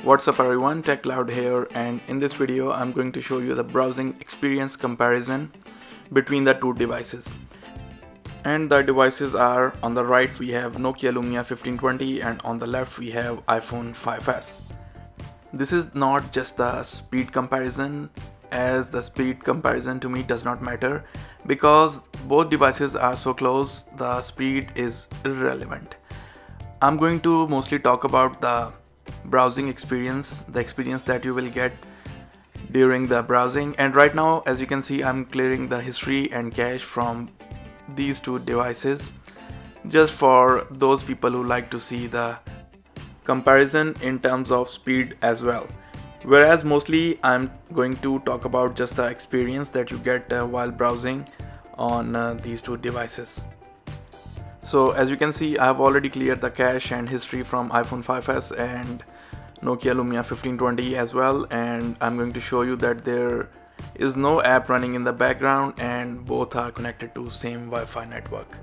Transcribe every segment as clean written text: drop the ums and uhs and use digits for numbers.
What's up everyone, TechCloud here, and in this video I'm going to show you the browsing experience comparison between the two devices. And the devices are, on the right we have Nokia Lumia 1520 and on the left we have iPhone 5s. This is not just the speed comparison, as the speed comparison to me does not matter because both devices are so close, the speed is irrelevant. I'm going to mostly talk about the browsing experience, the experience that you will get during the browsing. And right now, as you can see, I'm clearing the history and cache from these two devices just for those people who like to see the comparison in terms of speed as well. Whereas mostly I'm going to talk about just the experience that you get while browsing on these two devices. So as you can see, I have already cleared the cache and history from iPhone 5s and Nokia Lumia 1520 as well, and I'm going to show you that there is no app running in the background and both are connected to same Wi-Fi network.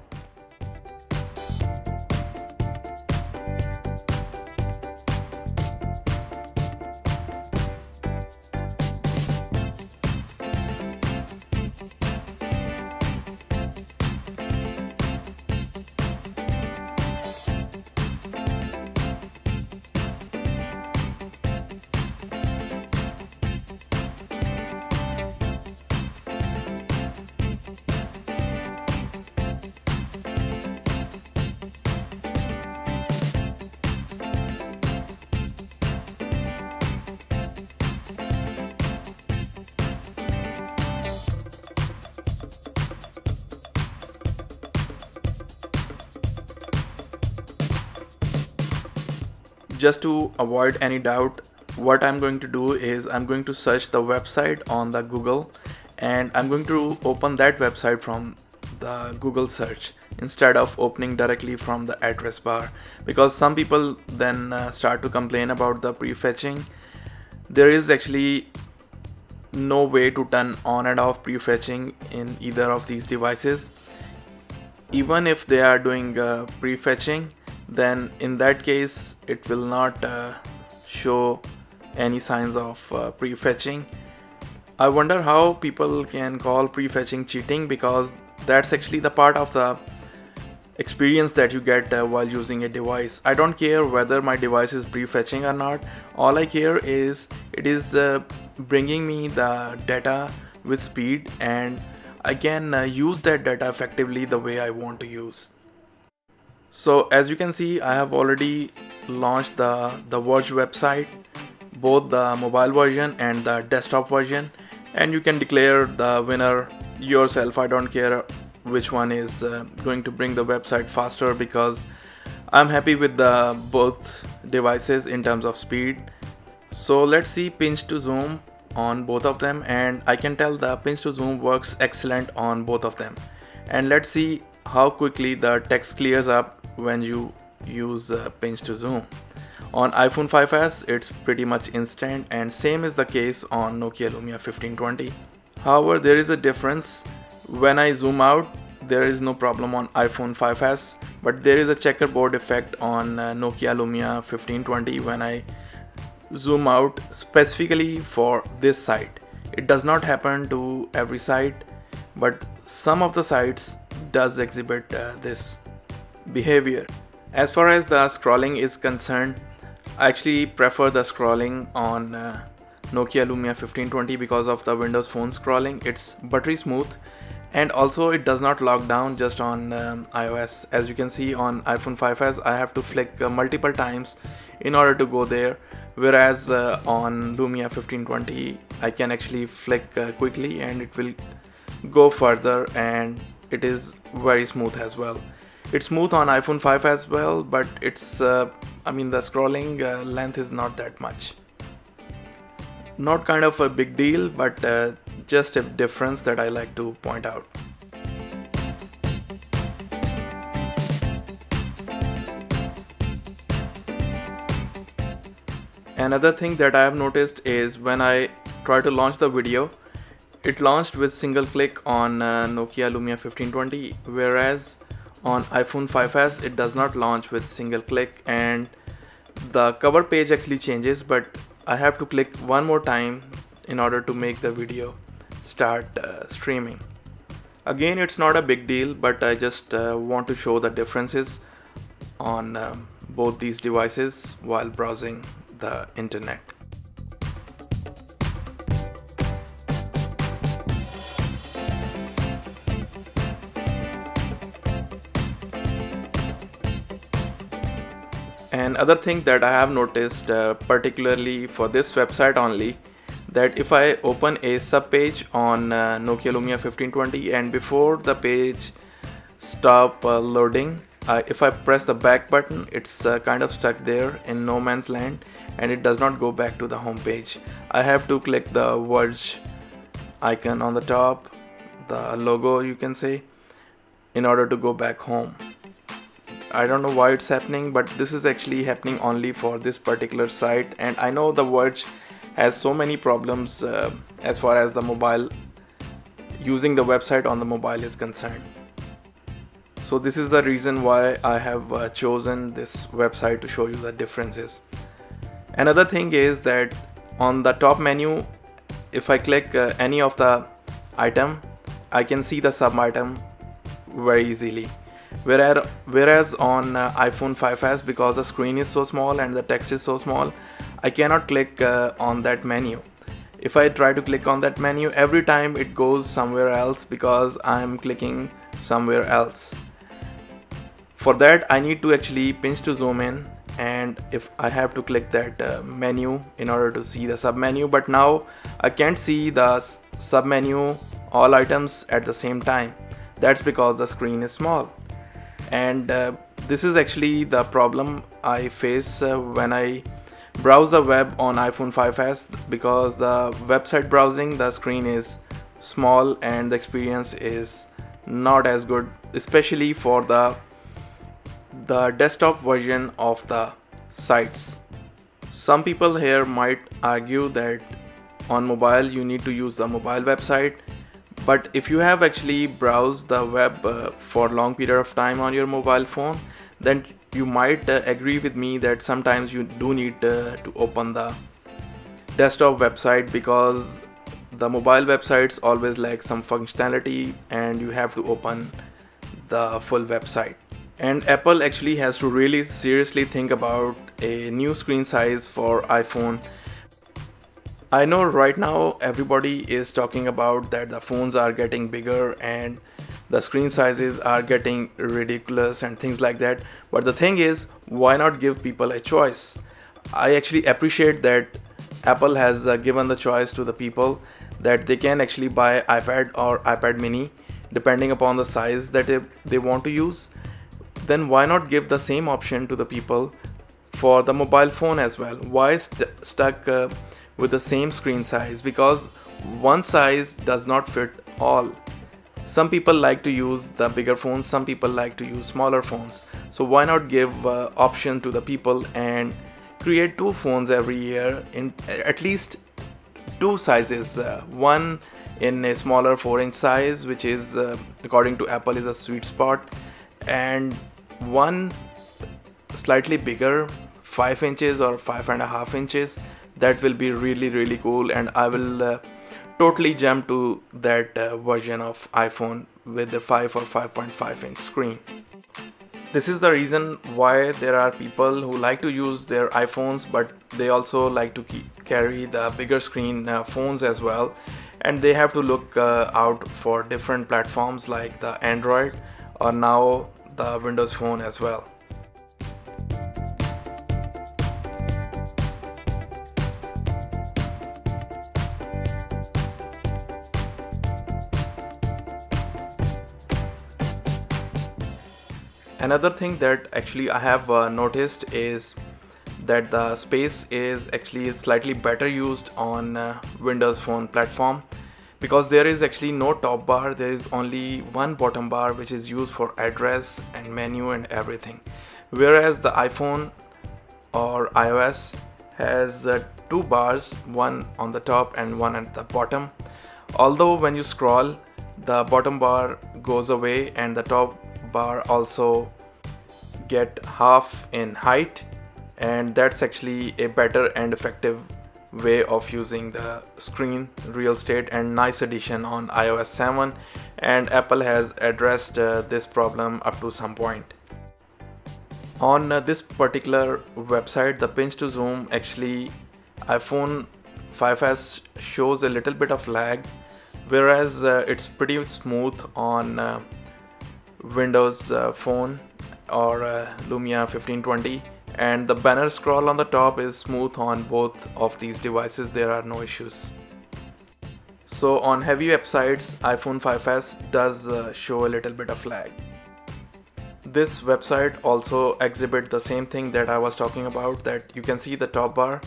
Just to avoid any doubt, what I'm going to do is I'm going to search the website on the Google and I'm going to open that website from the Google search instead of opening directly from the address bar, because some people then start to complain about the prefetching. There is actually no way to turn on and off prefetching in either of these devices. Even if they are doing prefetching, then in that case it will not show any signs of prefetching. I wonder how people can call prefetching cheating, because that's actually the part of the experience that you get while using a device. I don't care whether my device is prefetching or not. All I care is it is bringing me the data with speed and I can use that data effectively the way I want to use. So as you can see, I have already launched the Verge website, both the mobile version and the desktop version, and you can declare the winner yourself. I don't care which one is going to bring the website faster, because I'm happy with the both devices in terms of speed. So let's see pinch to zoom on both of them, and I can tell the pinch to zoom works excellent on both of them. And let's see how quickly the text clears up when you use pinch to zoom. On iPhone 5s it's pretty much instant, and same is the case on Nokia Lumia 1520. However, there is a difference. When I zoom out, there is no problem on iPhone 5s, but there is a checkerboard effect on Nokia Lumia 1520 when I zoom out specifically for this site. It does not happen to every site, but some of the sites does exhibit this behavior. As far as the scrolling is concerned, I actually prefer the scrolling on Nokia Lumia 1520 because of the Windows Phone scrolling. It's buttery smooth and also it does not lock down just on iOS. As you can see on iPhone 5s, I have to flick multiple times in order to go there, whereas on Lumia 1520 I can actually flick quickly and it will go further, and it is very smooth as well. It's smooth on iPhone 5 as well, but it's the scrolling length is not that much. Not kind of a big deal, but just a difference that I like to point out. Another thing that I have noticed is when I try to launch the video, it launched with single click on Nokia Lumia 1520, whereas on iPhone 5s it does not launch with single click, and the cover page actually changes, but I have to click one more time in order to make the video start streaming. Again, it's not a big deal, but I just want to show the differences on both these devices while browsing the internet. And other thing that I have noticed, particularly for this website only, that if I open a sub page on Nokia Lumia 1520 and before the page stop loading, if I press the back button, it's kind of stuck there in no man's land and it does not go back to the home page. I have to click the Verge icon on the top, the logo you can say, in order to go back home. I don't know why it's happening, but this is actually happening only for this particular site, and I know the Verge has so many problems as far as the mobile, using the website on the mobile is concerned. So this is the reason why I have chosen this website to show you the differences. Another thing is that on the top menu, if I click any of the item, I can see the sub item very easily. Whereas on iPhone 5s, because the screen is so small and the text is so small, I cannot click on that menu. If I try to click on that menu, every time it goes somewhere else because I'm clicking somewhere else. For that, I need to actually pinch to zoom in, and if I have to click that menu in order to see the sub menu, but now I can't see the sub menu, all items at the same time. That's because the screen is small. And this is actually the problem I face when I browse the web on iPhone 5s, because the website browsing, the screen is small and the experience is not as good, especially for the desktop version of the sites. Some people here might argue that on mobile you need to use the mobile website, but if you have actually browsed the web for a long period of time on your mobile phone, then you might agree with me that sometimes you do need to open the desktop website, because the mobile websites always lack some functionality and you have to open the full website. And Apple actually has to really seriously think about a new screen size for iPhone. I know right now everybody is talking about that the phones are getting bigger and the screen sizes are getting ridiculous and things like that, but the thing is, why not give people a choice? I actually appreciate that Apple has given the choice to the people that they can actually buy iPad or iPad mini depending upon the size that they want to use. Then why not give the same option to the people for the mobile phone as well? Why stuck with the same screen size? Because one size does not fit all. Some people like to use the bigger phones, some people like to use smaller phones. So why not give option to the people and create two phones every year in at least two sizes, one in a smaller 4-inch size, which is according to Apple is a sweet spot, and one slightly bigger 5 inches or 5.5 inches. That will be really cool, and I will totally jump to that version of iPhone with the 5 or 5.5 inch screen. This is the reason why there are people who like to use their iPhones, but they also like to carry the bigger screen phones as well, and they have to look out for different platforms like the Android or now the Windows Phone as well. Another thing that actually I have noticed is that the space is actually slightly better used on Windows Phone platform, because there is actually no top bar, there is only one bottom bar which is used for address and menu and everything, whereas the iPhone or iOS has two bars, one on the top and one at the bottom. Although when you scroll, the bottom bar goes away and the top bar also get half in height, and that's actually a better and effective way of using the screen real estate, and nice addition on iOS 7, and Apple has addressed this problem up to some point. On this particular website, the pinch to zoom, actually iPhone 5s shows a little bit of lag, whereas it's pretty smooth on Windows Phone or Lumia 1520, and the banner scroll on the top is smooth on both of these devices. There are no issues. So on heavy websites, iPhone 5s does show a little bit of lag. This website also exhibits the same thing that I was talking about, that you can see the top bar,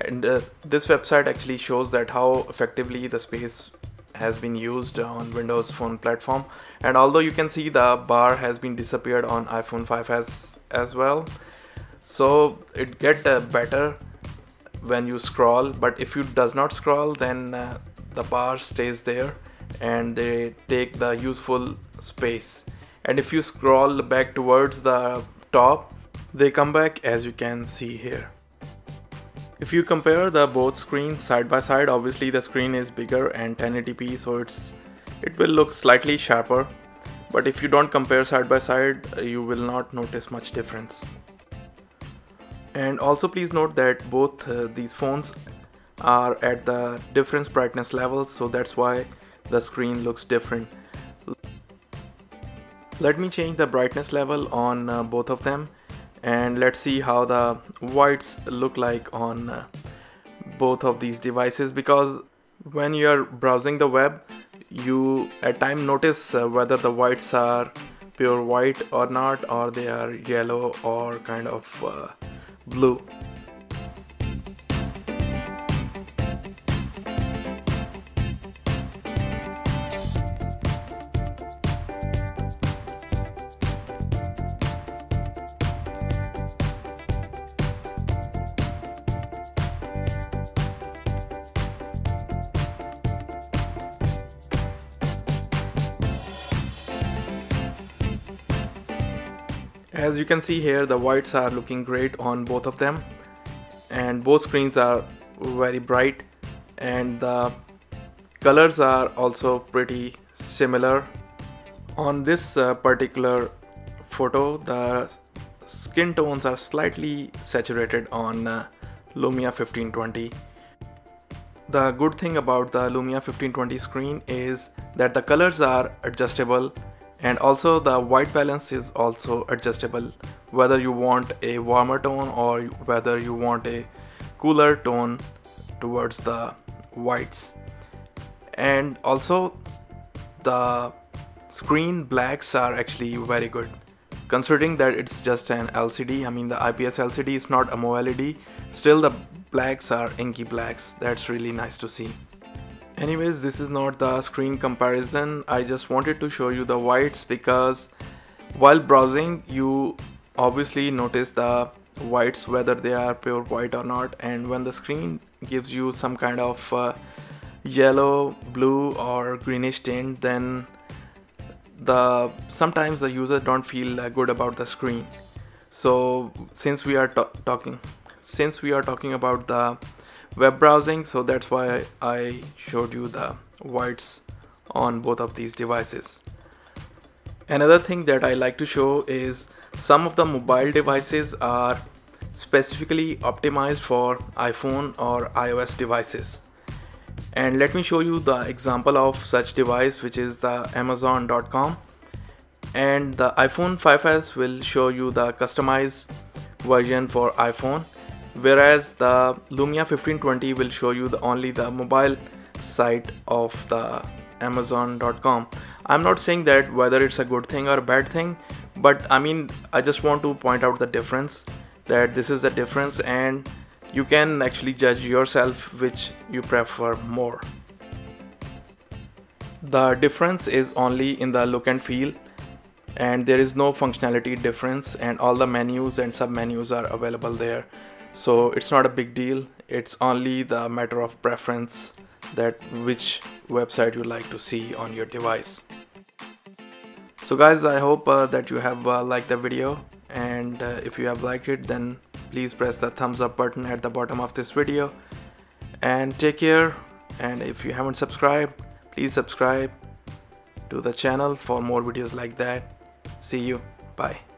and this website actually shows that how effectively the space has been used on Windows Phone platform. And although you can see the bar has been disappeared on iPhone 5s as well, so it get better when you scroll, but if you does not scroll, then the bar stays there and they take the useful space, and if you scroll back towards the top, they come back, as you can see here. If you compare the both screens side by side, obviously the screen is bigger and 1080p, so it will look slightly sharper, but if you don't compare side by side, you will not notice much difference. And also please note that both these phones are at the different brightness levels, so that's why the screen looks different. Let me change the brightness level on both of them, and let's see how the whites look like on both of these devices, because when you are browsing the web, you at times notice whether the whites are pure white or not, or they are yellow or kind of blue. As you can see here, the whites are looking great on both of them, and both screens are very bright, and the colors are also pretty similar. On this particular photo, the skin tones are slightly saturated on Lumia 1520. The good thing about the Lumia 1520 screen is that the colors are adjustable, and also the white balance is also adjustable, whether you want a warmer tone or whether you want a cooler tone towards the whites. And also the screen blacks are actually very good, considering that it's just an LCD. I mean, the IPS LCD is not AMOLED, still the blacks are inky blacks. That's really nice to see. Anyways, this is not the screen comparison. I just wanted to show you the whites, because while browsing you obviously notice the whites, whether they are pure white or not, and when the screen gives you some kind of yellow, blue or greenish tint, then sometimes the user don't feel good about the screen. So since we are talking about the web browsing, so that's why I showed you the whites on both of these devices. Another thing that I like to show is some of the mobile devices are specifically optimized for iPhone or iOS devices. And let me show you the example of such device, which is the Amazon.com. And the iPhone 5s will show you the customized version for iPhone, whereas the Lumia 1520 will show you only the mobile site of the Amazon.com. I'm not saying that whether it's a good thing or a bad thing, but I mean, I just want to point out the difference, that this is the difference, and you can actually judge yourself which you prefer more. The difference is only in the look and feel, and there is no functionality difference, and all the menus and sub menus are available there. So it's not a big deal. It's only the matter of preference, that which website you like to see on your device. So guys, I hope that you have liked the video, and if you have liked it, then please press the thumbs up button at the bottom of this video, and take care. And if you haven't subscribed, please subscribe to the channel for more videos like that. See you. Bye.